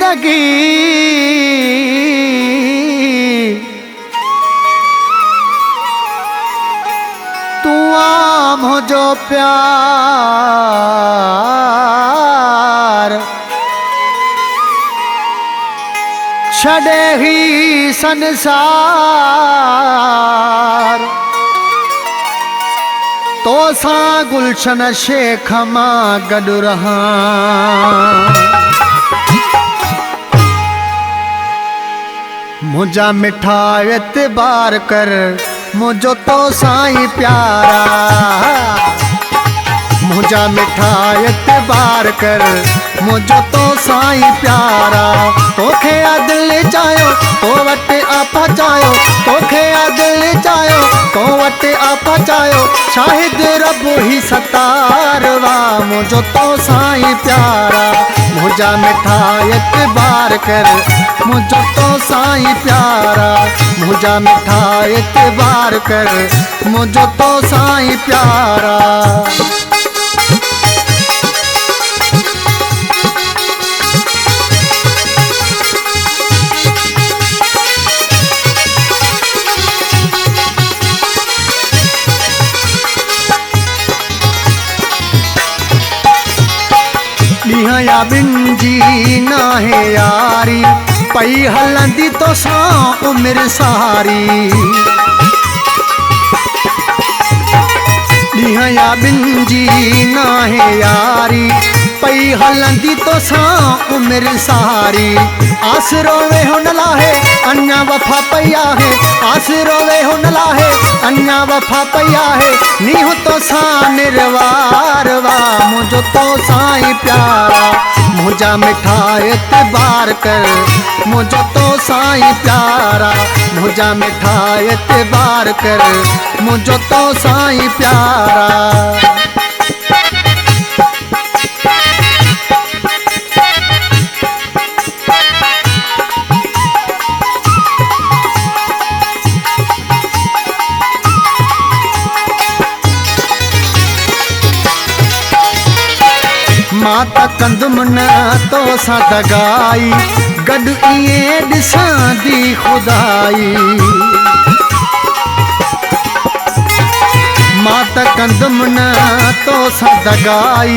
जिंदगी तू आम हो जो प्यार छड़े ही संसार तो सा गुलशन शेख मां गॾु रहां मुझा मिठा एतबार कर मुझो तो साईं प्यारा मुझा मिठा एतबार कर मुझो तो साईं प्यारा तोखे आ दिल चाहियो तो वटे आपा चाहियो तोखे आ दिल चाहियो तो वटे आपा चाहियो शाहिद रब ही सतारवा मुझो तो साईं प्यारा मुझा मिठा एतबार कर मुझो तो साईं प्यारा मुझा मिठा एतबार कर मुझो तो साईं प्यारा या बिन जी ना है यारी पई हलंदी तो सा उम्र सारी या बिन जी ना है यारी पई हलंदी तो सा उम्र सारी आसरो वे हुन लाहे अन्या वफा पया है आसरो वे हुन लाहे अन्या वफा पया है नीह तो सा निर्वार वा मुझो तो साईं प्यारा मुझा मिठा एतबार कर मुझो तो साईं प्यारा मुझा मिठा एतबार कर मुझो तो साईं प्यारा माता कंदुम न तो सा दगाई गॾु इएं ॾिसां दी खुदाई माता कंदुम न तो सा दगाई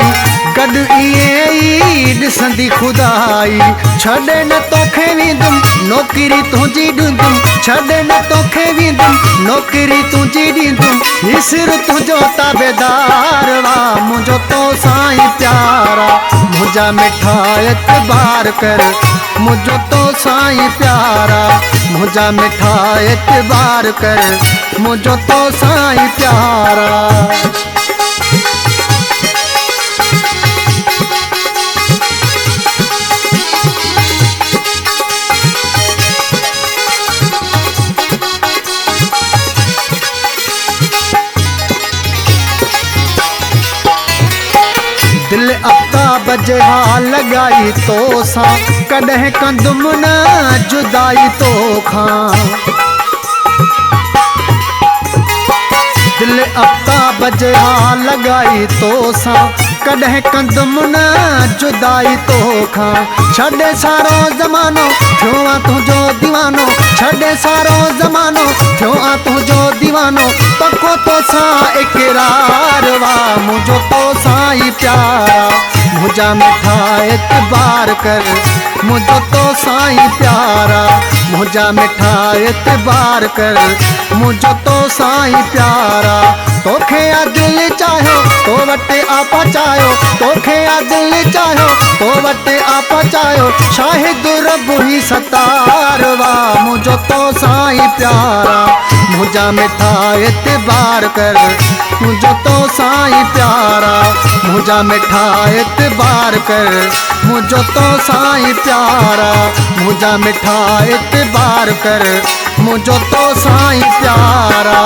गॾु इएं ई ॾिसंदी खुदाई छॾे न तोखे वेंदुमि नौकरी तुंहिंजी ॾींदुमि छॾे न तोखे वेंदुमि नौकरी तुंहिंजी ॾींदुमि विसर तुंहिंजो ताबेदार वा मुंहिंजो तो साईं प्यारा मुझा मिठा एतबार कर मुझो तो साईं प्यारा मुझा मिठा एतबार कर मुझो तो साईं प्यारा दिल आफ्ताब जहा लगाई तो सा कॾहिं कंदुम न जुदाई तो खां दिल आफ्ताब जहा लगाई तो सा कॾहिं कंदुम न जुदाई तो खां छॾे सारो ज़मानो थियो आ तुंहिंजो दीवानो छॾे सारो ज़मानो थियो आ तुंहिंजो दीवानो पको तो सा इकरार वा मुझो तो साईं प्यारा मुझा मिठा एतबार कर मुझो तो साईं प्यारा मुझा मिठा एतबार कर मुझो तो साईं प्यारा तोखे आ दिल चाहियो तो वटे आपा चाहियो तोखे आ दिल चाहियो तो वटे आपा चाहियो शाहिद रब ही सतार वा मुझो तो साईं प्यारा मुझा मिठा एतबार कर मुझो तो साईं प्यारा मुझा मिठा एतबार कर मुझो तो साईं प्यारा मुझा मिठा एतबार कर मुझो तो साईं प्यारा।